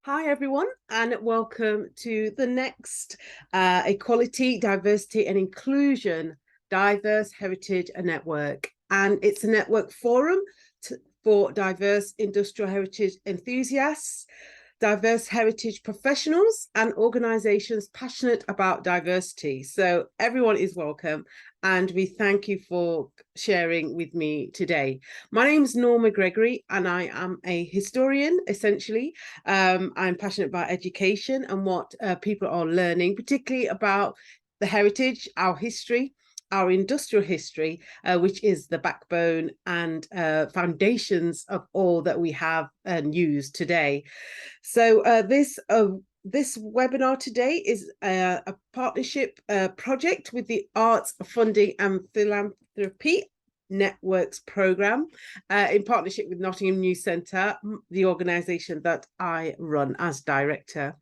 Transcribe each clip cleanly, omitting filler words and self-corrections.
Hi, everyone, and welcome to the next Equality, Diversity and Inclusion Diverse Heritage Network. And it's a network forum for diverse industrial heritage enthusiasts, diverse heritage professionals, and organizations passionate about diversity. So everyone is welcome, and we thank you for sharing with me today. My name is Norma Gregory, and I am a historian, essentially. I'm passionate about education and what people are learning, particularly about the heritage, our history, our industrial history, which is the backbone and foundations of all that we have and use today. So this webinar today is a partnership project with the Arts Funding and Philanthropy Networks Programme in partnership with Nottingham News Centre, the organisation that I run as director.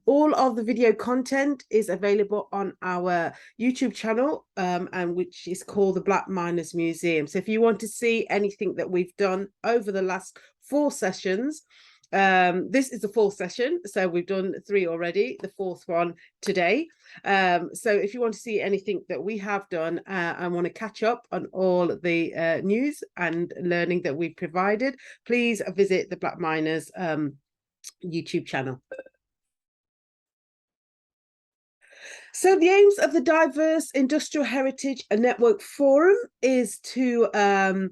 All of the video content is available on our YouTube channel, and which is called the Black Miners Museum. So if you want to see anything that we've done over the last 4 sessions, this is the 4th session, so we've done 3 already, the 4th one today. So if you want to see anything that we have done and want to catch up on all the news and learning that we've provided, please visit the Black Miners YouTube channel. So the aims of the Diverse Industrial Heritage Network Forum is to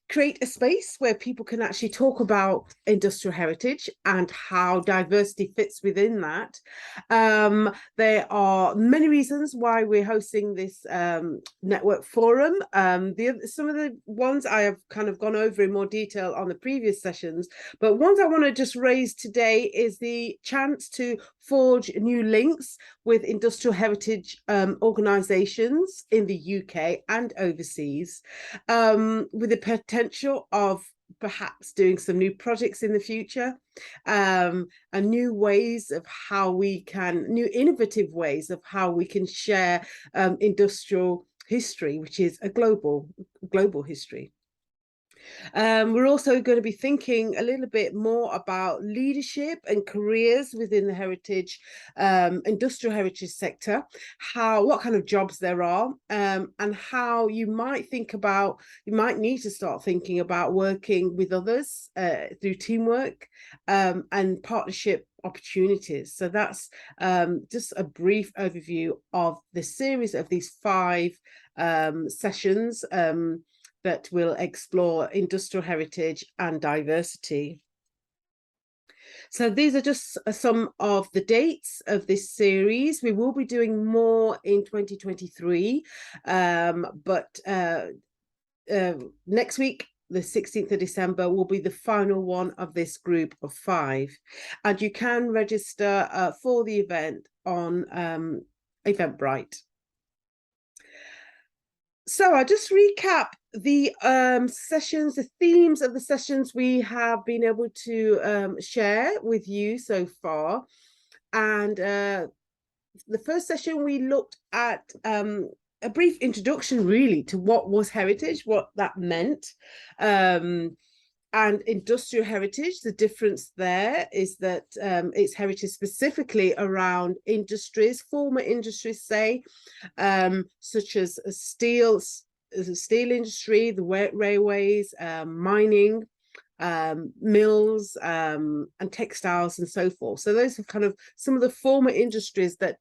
create a space where people can actually talk about industrial heritage and how diversity fits within that. There are many reasons why we're hosting this network forum. Some of the ones I have kind of gone over in more detail on the previous sessions, but ones I want to just raise today is the chance to forge new links with industrial heritage organisations in the UK and overseas, with the potential of perhaps doing some new projects in the future, and new ways of how we can, new innovative ways of how we can share industrial history, which is a global history. We're also going to be thinking a little bit more about leadership and careers within the heritage, industrial heritage sector, what kind of jobs there are, and how you might need to start thinking about working with others through teamwork and partnership opportunities. So that's just a brief overview of the series of these 5 sessions that will explore industrial heritage and diversity. So these are just some of the dates of this series. We will be doing more in 2023, but next week, the 16th of December, will be the final one of this group of 5. And you can register for the event on Eventbrite. So I'll just recap the sessions, the themes of the sessions we have been able to share with you so far. And the first session, we looked at a brief introduction, really, to what was heritage, what that meant. And industrial heritage, the difference there is that it's heritage specifically around industries, former industries, say, such as steel industry, the railways, mining, mills, and textiles, and so forth. So those are kind of some of the former industries that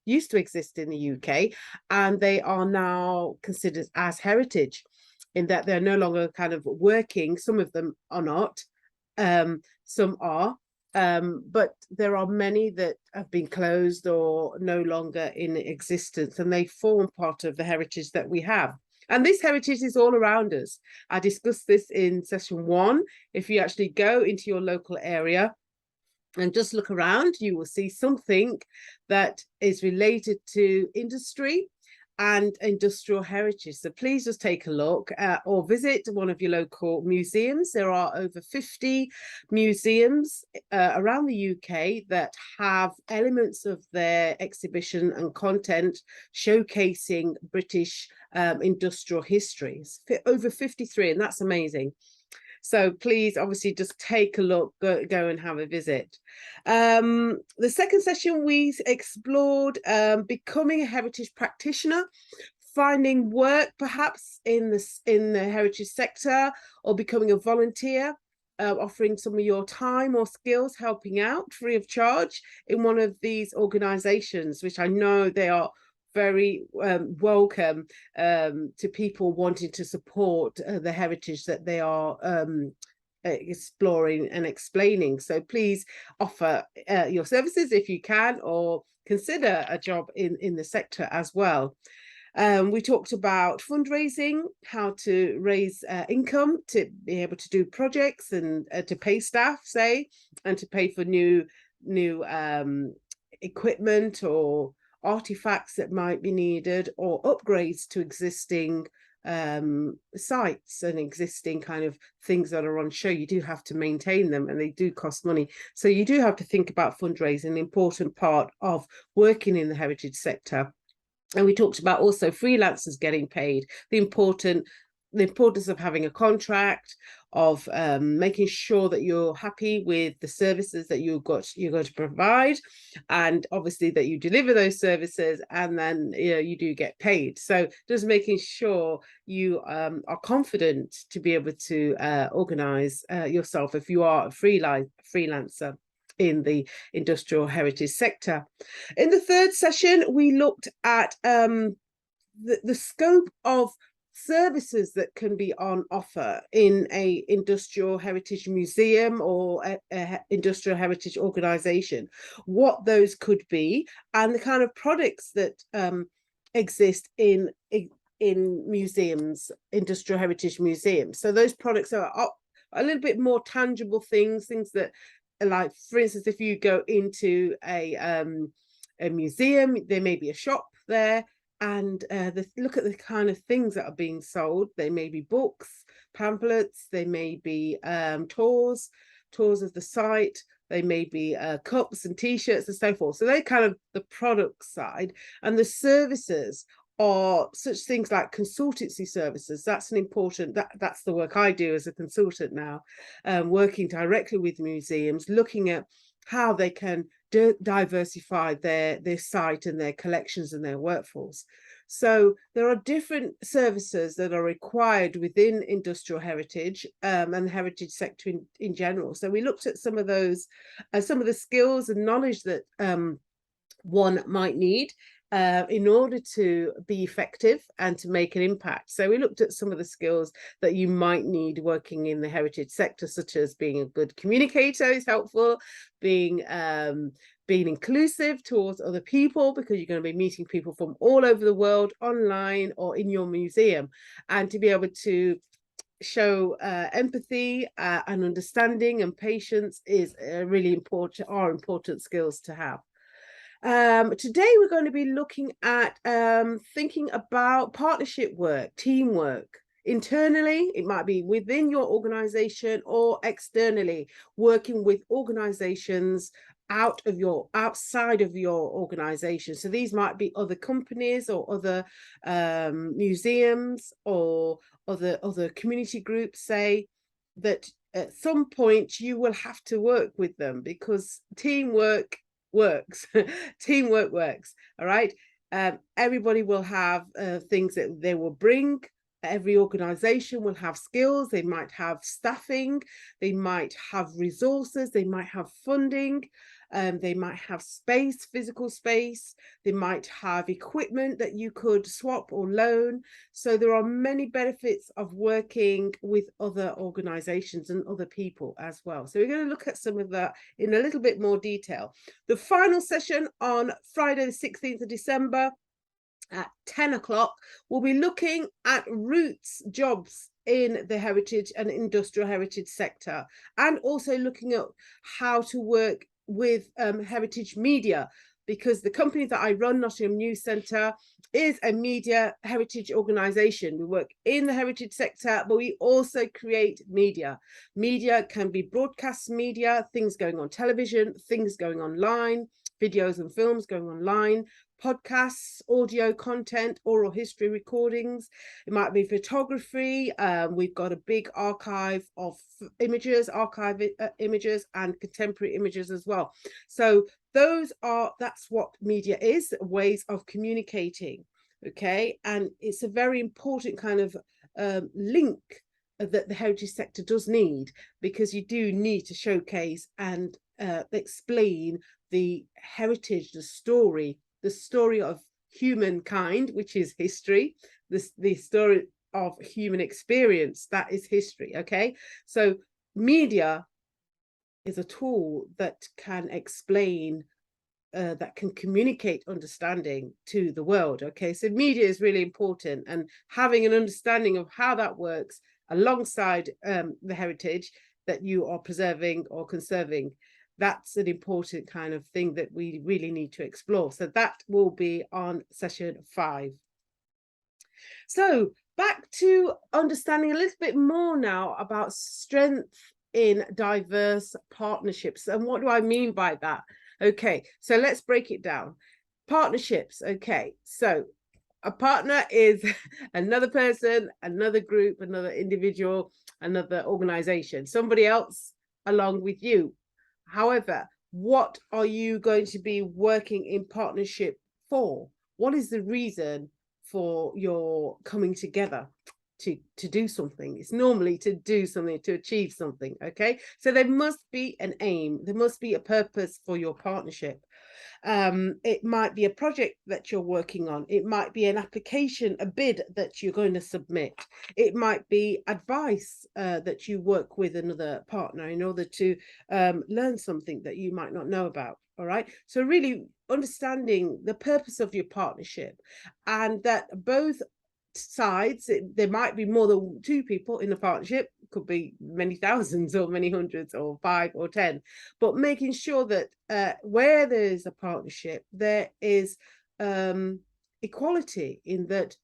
used to exist in the UK, and they are now considered as heritage, in that they're no longer kind of working. Some of them are not, some are, but there are many that have been closed or no longer in existence, and they form part of the heritage that we have. And this heritage is all around us. I discussed this in session 1. If you actually go into your local area and just look around, you will see something that is related to industry and industrial heritage. So please just take a look or visit one of your local museums. There are over 50 museums around the UK that have elements of their exhibition and content showcasing British industrial histories. Over 53, and that's amazing. So please, obviously, just take a look, go and have a visit. The second session, we explored becoming a heritage practitioner, finding work perhaps in the heritage sector, or becoming a volunteer, offering some of your time or skills, helping out free of charge in one of these organizations, which I know they are very welcome to people wanting to support the heritage that they are exploring and explaining. So please offer your services if you can, or consider a job in the sector as well. We talked about fundraising, how to raise income to be able to do projects and to pay staff, say, and to pay for new equipment or artifacts that might be needed, or upgrades to existing sites and existing kind of things that are on show. You do have to maintain them, and they do cost money. So you do have to think about fundraising, an important part of working in the heritage sector. And we talked about also freelancers getting paid, the importance of having a contract, of making sure that you're happy with the services that you're going to provide, and obviously that you deliver those services, and then you do get paid. So just making sure you are confident to be able to organize yourself if you are a freelancer in the industrial heritage sector. In the third session, we looked at the scope of services that can be on offer in a industrial heritage museum or a industrial heritage organization, what those could be, and the kind of products that exist in museums, industrial heritage museums. So those products are a little bit more tangible things that, like, for instance, if you go into a museum, there may be a shop there, and look at the kind of things that are being sold. They may be books, pamphlets, they may be tours of the site, they may be cups and t-shirts and so forth. So they're kind of the product side, and the services are such things like consultancy services. That's an important, that's the work I do as a consultant now, working directly with museums, looking at how they can diversify their site and their collections and their workforce. So there are different services that are required within industrial heritage and the heritage sector in general. So we looked at some of those, some of the skills and knowledge that one might need in order to be effective and to make an impact. So we looked at some of the skills that you might need working in the heritage sector, such as being a good communicator is helpful, being inclusive towards other people, because you're going to be meeting people from all over the world, online or in your museum, and to be able to show empathy and understanding and patience is really important skills to have. Today we're going to be looking at thinking about partnership work, teamwork. Internally, it might be within your organization, or externally, working with organizations outside of your organization. So these might be other companies or other museums or other community groups, say, that at some point you will have to work with them, because teamwork works. Teamwork works. All right. Everybody will have things that they will bring. Every organization will have skills. They might have staffing, they might have resources, they might have funding, they might have space, physical space, they might have equipment that you could swap or loan. So there are many benefits of working with other organizations and other people as well. So we're going to look at some of that in a little bit more detail. The final session on Friday, the 16th of December, at 10 o'clock, we'll be looking at roots jobs in the heritage and industrial heritage sector, and also looking at how to work with heritage media, because the company that I run, Nottingham News Centre, is a media heritage organisation. We work in the heritage sector, but we also create media. Media can be broadcast media, things going on television, things going online, videos and films going online, podcasts, audio content, oral history recordings. It might be photography. We've got a big archive of images, images and contemporary images as well. So that's what media is, ways of communicating. Okay, and it's a very important kind of link that the heritage sector does need, because you do need to showcase and explain the heritage, the story of humankind, which is history, the story of human experience, that is history. Okay, so media is a tool that can explain, that can communicate understanding to the world. Okay, so media is really important, and having an understanding of how that works alongside the heritage that you are preserving or conserving, that's an important kind of thing that we really need to explore. So that will be on session 5. So back to understanding a little bit more now about strength in diverse partnerships. And what do I mean by that? Okay, so let's break it down. Partnerships. Okay, so a partner is another person, another group, another individual, another organization, somebody else along with you. However, what are you going to be working in partnership for? What is the reason for your coming together to do something? It's normally to do something, to achieve something. Okay, so there must be an aim, there must be a purpose for your partnership. It might be a project that you're working on. It might be an application, a bid that you're going to submit. It might be advice that you work with another partner in order to learn something that you might not know about. All right, so really understanding the purpose of your partnership, and that both sides, there might be more than 2 people in a partnership, could be many thousands or many hundreds or 5 or 10, but making sure that where there is a partnership, there is equality, in that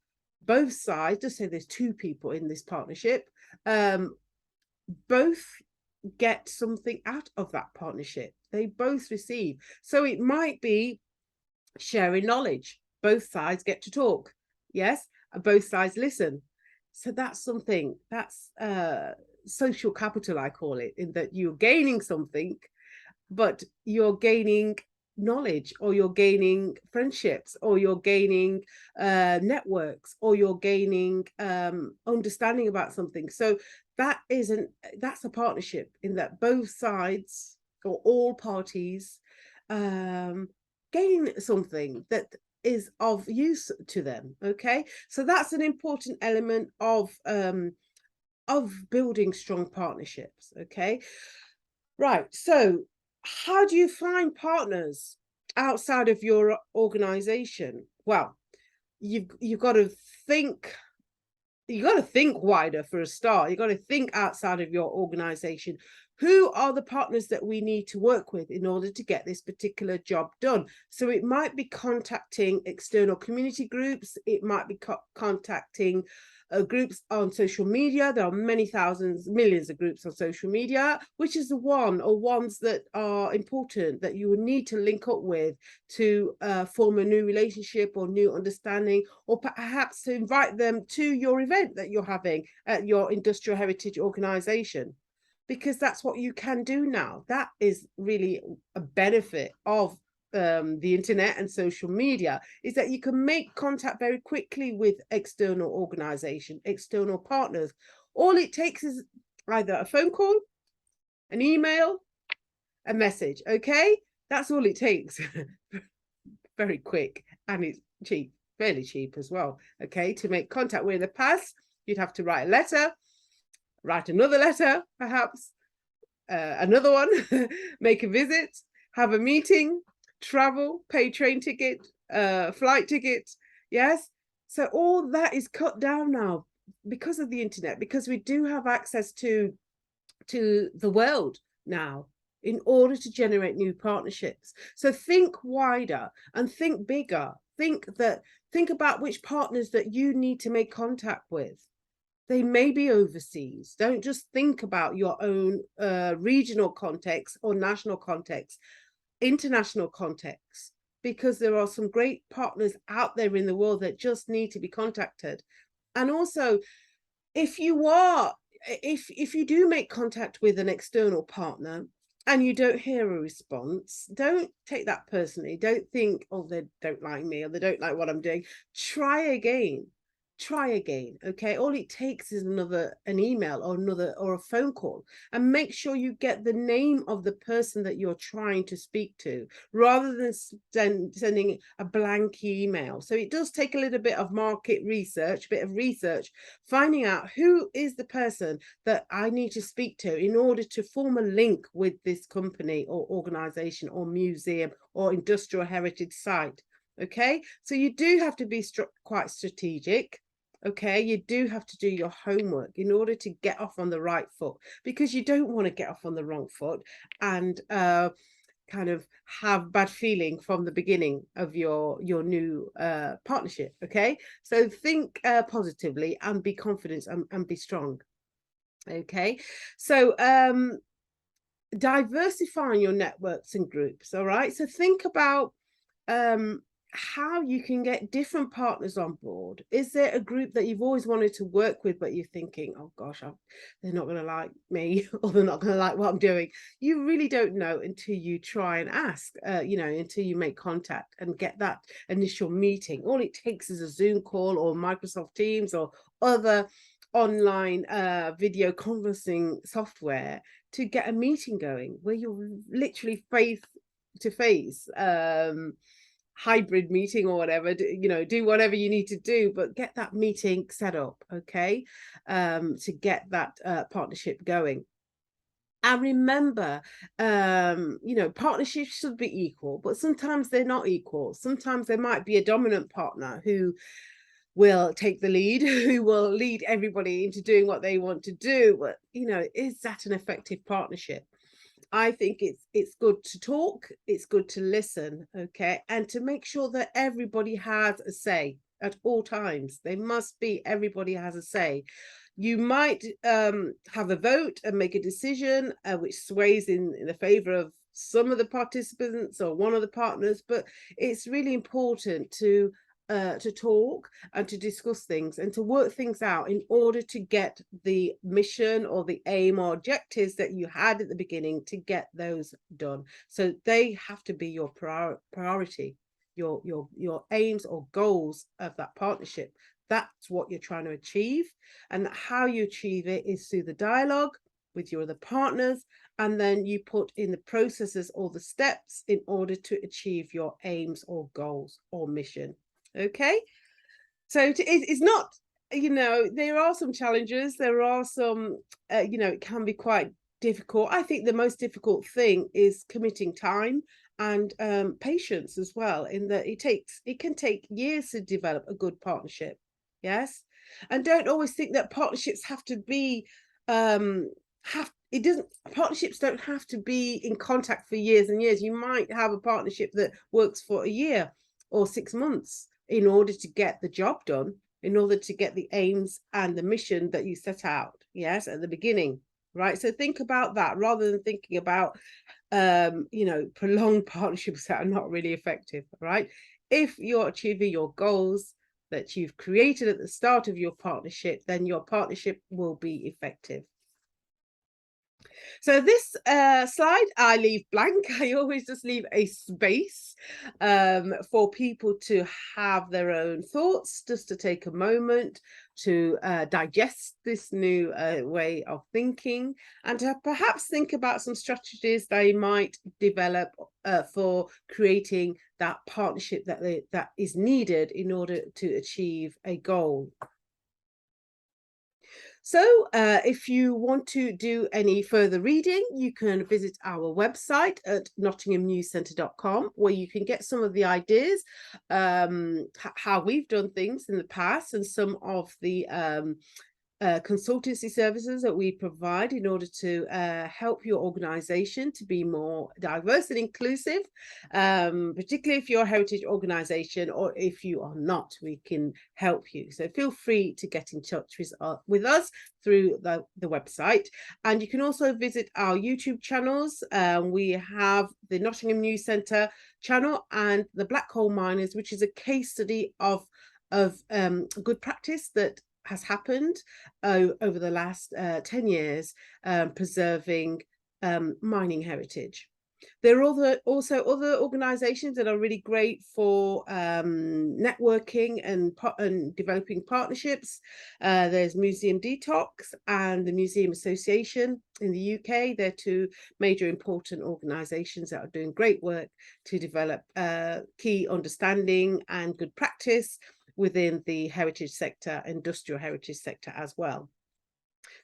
both sides, just say there's 2 people in this partnership, both get something out of that partnership, they both receive. So it might be sharing knowledge, both sides get to talk, yes, both sides listen. So that's something, that's social capital, I call it, in that you're gaining something, but you're gaining knowledge, or you're gaining friendships, or you're gaining networks, or you're gaining understanding about something. So that's a partnership, in that both sides or all parties gain something that is of use to them. Okay, so that's an important element of building strong partnerships. Okay, right, so how do you find partners outside of your organization? Well, you've got to think, wider for a start. You've got to think outside of your organization. Who are the partners that we need to work with in order to get this particular job done? So it might be contacting external community groups. It might be contacting groups on social media. There are many thousands, millions of groups on social media. Which is the one or ones that are important that you would need to link up with to form a new relationship or new understanding, or perhaps to invite them to your event that you're having at your industrial heritage organization, because that's what you can do now. That is really a benefit of the internet and social media, is that you can make contact very quickly with external organization, external partners. All it takes is either a phone call, an email, a message. Okay, that's all it takes. Very quick, and it's cheap, fairly cheap as well. Okay, to make contact. Where in the past you'd have to write a letter, write another letter, perhaps another one, make a visit, have a meeting, travel, pay train ticket, flight ticket. Yes, so all that is cut down now because of the internet, because we do have access to the world now in order to generate new partnerships. So think wider and think bigger. Think about which partners that you need to make contact with. They may be overseas. Don't just think about your own regional context or national context. international context, because there are some great partners out there in the world that just need to be contacted. And also, if you do make contact with an external partner and you don't hear a response, don't take that personally. Don't think, oh, they don't like me or they don't like what I'm doing. Try again. Okay, all it takes is an email or a phone call, and make sure you get the name of the person that you're trying to speak to, rather than sending a blank email. So it does take a little bit of market research, finding out who is the person that I need to speak to in order to form a link with this company or organization or museum or industrial heritage site. Okay, so you do have to be quite strategic. Okay, you do have to do your homework in order to get off on the right foot, because you don't want to get off on the wrong foot and kind of have bad feeling from the beginning of your new partnership. Okay, so think positively and be confident and be strong. Okay, so diversifying your networks and groups. All right, so think about how you can get different partners on board. Is there a group that you've always wanted to work with, but you're thinking, oh gosh, they're not going to like me, or they're not going to like what I'm doing? You really don't know until you try and ask, until you make contact and get that initial meeting. All it takes is a Zoom call or Microsoft Teams or other online video conferencing software to get a meeting going where you're literally face to face, hybrid meeting or whatever. Do whatever you need to do, but get that meeting set up. Okay, to get that partnership going. And remember, partnerships should be equal, but sometimes they're not equal. Sometimes there might be a dominant partner who will take the lead, who will lead everybody into doing what they want to do. But is that an effective partnership? I think it's good to talk, it's good to listen, okay, and to make sure that everybody has a say at all times. Everybody has a say. You might have a vote and make a decision which sways in the favor of some of the participants or one of the partners, but it's really important to talk and to discuss things and to work things out in order to get the mission or the aim or objectives that you had at the beginning, to get those done. So they have to be your priority, your aims or goals of that partnership. That's what you're trying to achieve, and how you achieve it is through the dialogue with your other partners, and then you put in the processes or the steps in order to achieve your aims or goals or mission. Okay, so it's not, there are some challenges, there are some, it can be quite difficult. I think the most difficult thing is committing time and patience as well, in that it can take years to develop a good partnership. Yes, and don't always think that partnerships have to be partnerships don't have to be in contact for years and years. You might have a partnership that works for a year or 6 months in order to get the job done, in order to get the aims and the mission that you set out, yes, at the beginning, right? So think about that rather than thinking about prolonged partnerships that are not really effective, right? If you're achieving your goals that you've created at the start of your partnership, then your partnership will be effective. So this slide I leave blank. I always just leave a space for people to have their own thoughts, just to take a moment to digest this new way of thinking, and to perhaps think about some strategies they might develop for creating that partnership that is needed in order to achieve a goal. So if you want to do any further reading, you can visit our website at nottinghamnewscentre.com, where you can get some of the ideas, how we've done things in the past, and some of the consultancy services that we provide in order to help your organization to be more diverse and inclusive, particularly if you're a heritage organization, or if you are not, we can help you. So feel free to get in touch with us through the website. And you can also visit our YouTube channels. We have the Nottingham News Centre channel and the Black Coal Miners, which is a case study of good practice that has happened over the last 10 years, preserving mining heritage. There are also other organisations that are really great for networking and developing partnerships. There's Museum Detox and the Museum Association in the UK. They're two major important organisations that are doing great work to develop key understanding and good practice within the heritage sector, industrial heritage sector as well.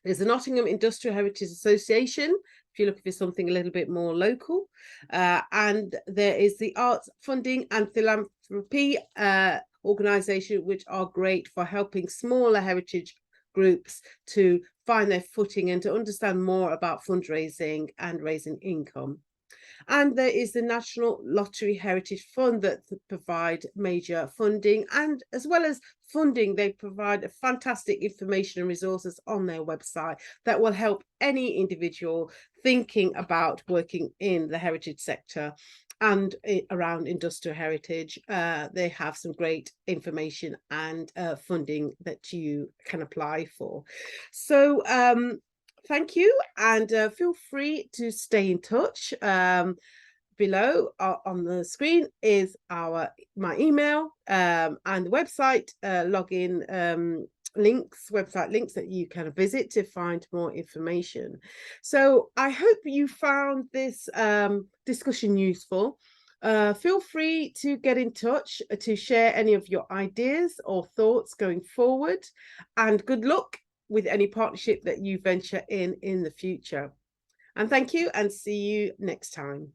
There's the Nottingham Industrial Heritage Association, if you're looking for something a little bit more local. And there is the Arts Funding and Philanthropy organisation, which are great for helping smaller heritage groups to find their footing and to understand more about fundraising and raising income. And there is the National Lottery Heritage Fund that provide major funding, and as well as funding, they provide fantastic information and resources on their website that will help any individual thinking about working in the heritage sector and around industrial heritage. They have some great information and funding that you can apply for. So thank you, and feel free to stay in touch. Below on the screen is my email and the website login links, website links that you can visit to find more information. So I hope you found this discussion useful. Feel free to get in touch to share any of your ideas or thoughts going forward, and good luck with any partnership that you venture in the future. And thank you, and see you next time.